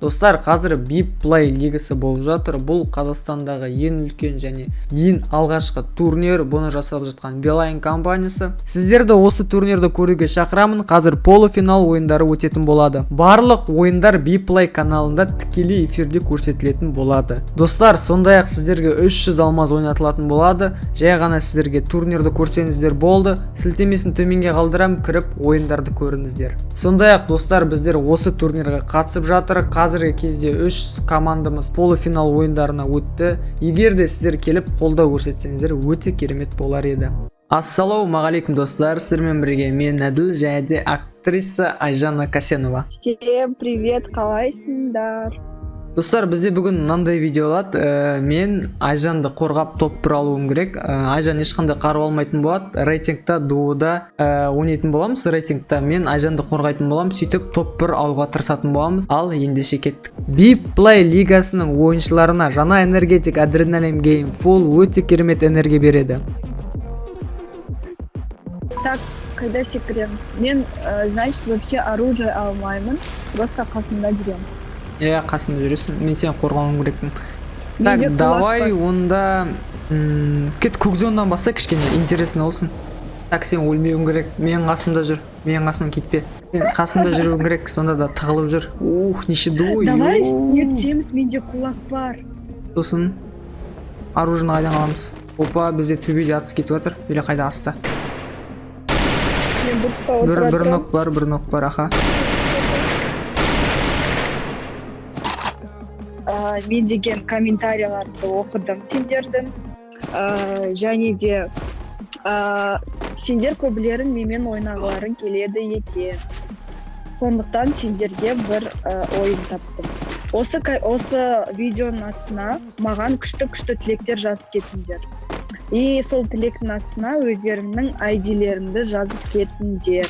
Достар, қазір Биплей лигасы болып жатыр. Бұл Қазақстандағы ең үлкен және ең алғашқы турнир. Бұны жасап жатқан Beeline компаниясы. Сіздерді осы турнирді көруге шақырамын. Қазір полуфинал ойындары өтетін болады. Барлық ойындар Биплей каналында тікелей эфирде көрсетілетін болады. Достар, сондай-ақ сіздерге 300 алмаз ойнатылатын болады. Жай ғана сіздерге турнирді көрсеңіздер болды. Сілтемесін төменге қалдырам, кіріп ойындарды көріңіздер. Сондай-ақ достар, біздер осы турнирге қатысып жатыр. Қазіргі кезде 3 командамыз полуфинал ойындарына өтті. Егер де сіздер келіп қолдау көрсетсеңіздер, өте керемет болар еді. Ассалаумағалейкум достар, сіздермен бірге мен Әділ және де актриса Айжан Касенова. Всем привет, қалайсыңдар? Достар, бізде бүгін мынандай видео алады. Мен Айжанды қорғап топ 1 алуым керек. Айжан ешқандай қару алмайтын болады. Рейтингта дуыда ойнайтын боламыз. Рейтингта мен Айжанды қорғайтын боламын. Сөйтіп топ 1 алуға тырысатын боламыз. Ал ендеше кеттік. Биплей лигасының ойыншыларына жаңа энергетик адреналин гейм фул өте керемет энергия береді. Так, когда секрет? Мен, значит, вообще оружие алмаймын. Просто қасымда жүремін. Қасымда жүресің, мен сен қорғауым керекпін. Так, давай онда кет көкзоннан басса кішкене интересно болсын. Так, сен өлмеуің керек, мен қасымда жүр, мен қасымнан кетпе. Сен қасымда жүруің керек, сонда да тығылып жүр. Неше дуы. Давай ертеміз, менде кулак бар. Сосын оружиені қайдан аламыз? Опа, бізде төбеде атыс кетіп жатыр. Или қайда аста? Бір нок бар, аха. Мен деген комментарияларды оқыдым сендердің, және де сендер көбілерін менімен ойнағыларың келеді екен. Сондықтан сендерге бір ойын таптым. Осы видеоның астына маған күшті тілектер жазып кетіңдер. И сол тілектің астына өздеріңнің ID-леріңді жазып кетіңдер.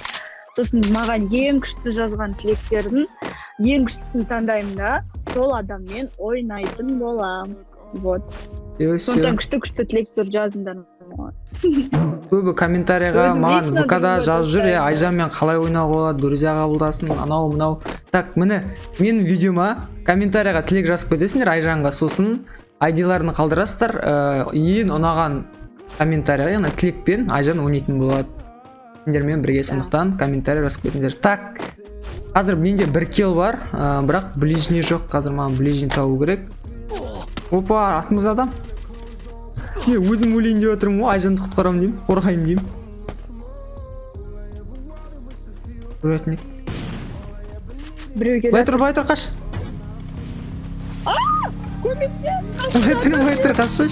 Сосын маған ең күшті жазған тілектердің ең күштісін таңдаймын да, сол адаммен ойнайтын болам. Вот. Сондықтан күшті тілектер жазыңдар. Көбі комментарияға маған ВК-да жазып жүр, Айжанмен қалай ойнауға болады, друзья қабылдасын, анау мынау. Так, міне, мен видеома комментарияға тілек жазып кетесіңдер Айжанға, сосын ID-ларын қалдырасыздар. Ең ұнаған комментарияға, яғни тілекпен Айжан ойнайтын болады. Сендермен бірге, сондықтан комментария жазып кетіңдер. Так, қазір менде 1 килл бар, бірақ ближний жоқ. Қазір маған ближний табу керек. Опа, атымызда адам. Өзім өлейін деп отырмын ғой, Айжанды құтқарамын деймін, қорғаймын деймін. Біреуге былай тұр, қаш. Көмектес! Былай тұр, қашшы.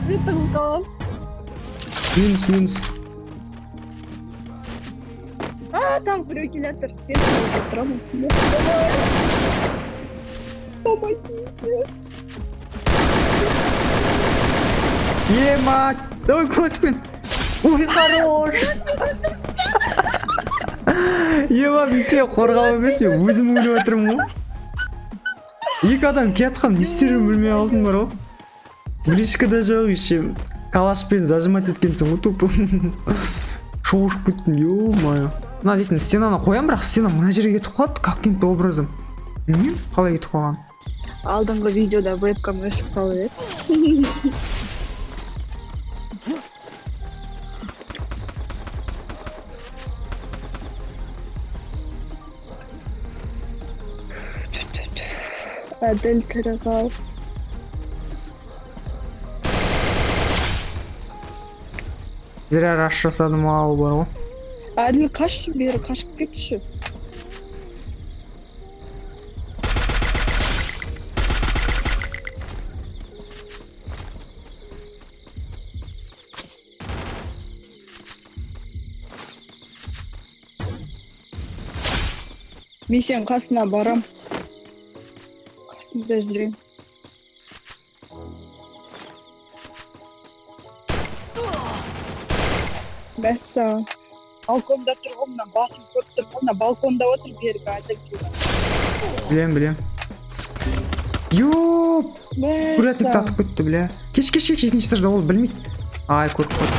Жетігім қалам. Минус. Там біреу келетір. Сен тұрамын үстінде. Помогите. Ема, давай кулакпен. Ой, хорош. Ема, мен сен қорғау емес, мен өзім өліп отырмын ғой. Екі адам кетқам, не істерін білмей алдым бар ғой. Бличка да жоқ, еще калашпен зажимать еткенсің ғой тупо. Шошып кеттім, ё-моё. Мына дейтін стенаны қоям, бірақ стена мына жерге кетіп қалады каким-то образом. Білмеймін, қалай кетіп қалған. Алдыңғы видеода вебкам өшіп қалып еді. Әділ тірі қал. Зря раш жасадым ау бар ғой. Әділ қашшы бері, қашып кетші. Мен сен қасына барам. Қасында жүрем. Бәссаған. Балконда тұрғымна, басым көріп тұрғымна, балконда отыр бергі Әділ келем. Білем. Ёп! Курятник татып кетті, бля. Кеш, екінші тұрда ол білмейді. Ай, көріп қойды.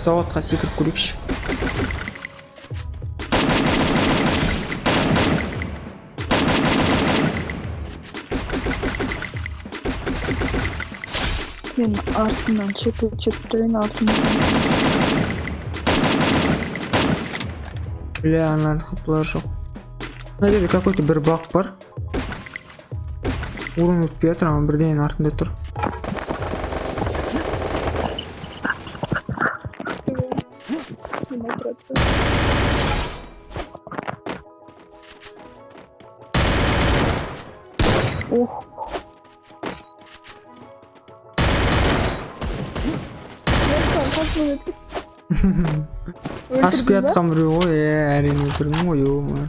сауатқа секіріп көрейікші. Мен артынан чекіп тұрайын, артынан. Бля, ананың қаплары жоқ. Мына жерде какой-то бір бақ бар. Урын өтпей жатыр, ама бірден артында тұр. Ох. Қашып жатқан біреу ғой, әрине өлтірдім ғой, ё-моё.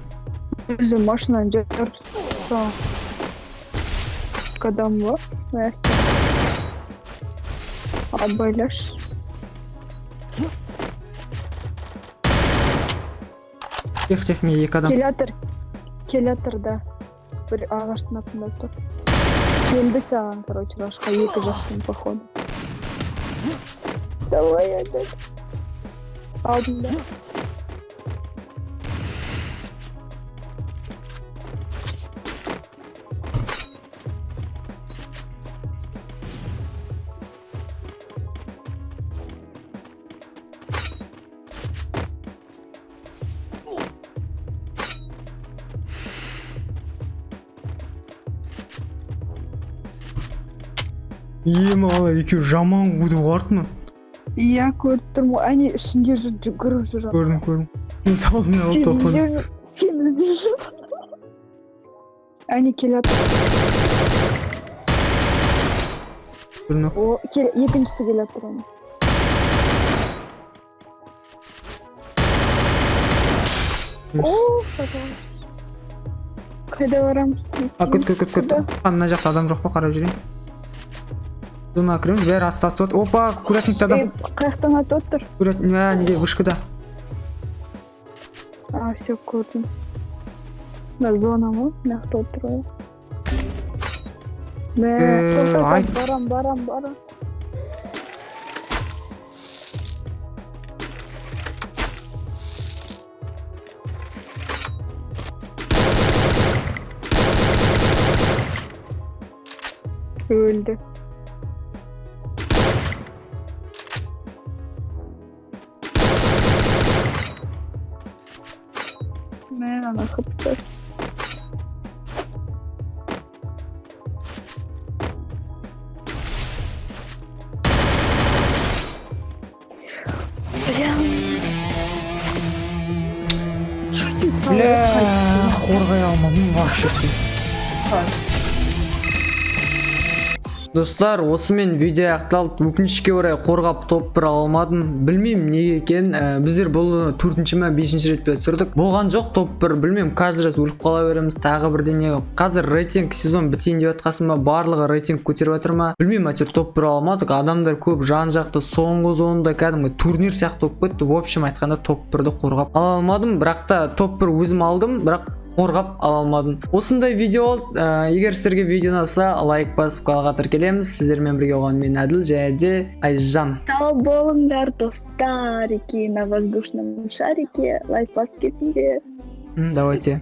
Өзі машинаның жарып адам ба? Абайлаш. Тех, мен екі адам. Келятыр да. Бір ағаштың артында тұр. Келді саған, короче, рашқа екі жақтың походу. Давай, айдады. Алдында. Ема-ала, екеуі жаман қуды артынан. Иә, көріп тұрмын. Әне ішінде жүгіріп жүр. Көрдім. Талмен алып тоқын. Сен ізде жүр. Әне келеді. Көрдім. Екіншісі келеді тұр әне. Қайда барамыз? Күт. Мына жақта адам жоқ па, қарап жүрейін. Зона кіреміз, бәрі астатсы бат. Опа, курятникті адам. Қаяқтан аты отыр? Неге, вышкада. Все, көрдім. Зона ма? Нақты отыр ғой. Барам. Öldü. Ne ana kapısı? Бля, қорғай алмадым вообще. Достар, осымен видео аяқталды. Өкінішке орай қорғап топ 1 ала алмадым. Білмеймін неге екен. Біздер бұл 4-ші ме 5-ші рет түсірдік. Болған жоқ топ 1. Білмеймін, каждый раз өліп қала береміз. Тағы бірдеңе. Қазір рейтинг сезон бітейін деп жатқасын ба, барлығы рейтинг көтеріп жатыр ма? Білмеймін, әйтеуір топ 1 ала алмадық. Адамдар көп, жан-жақты соңғы зонда кәдімгі турнир сияқты болып кетті. В общем айтқанда топ 1-ді қорғап ала алмадым. Бірақ та топ 1 өзім алдым, бірақ қорғап ала алмадым. Осындай видео. Егер сіздерге видео ұнаса, лайк басып каналға тіркелеміз. Сіздермен бірге болған мен Әділ және де Айжан. Сау болыңдар достарики, на воздушном шарике. Лайк басып кетіңдер. Давайте.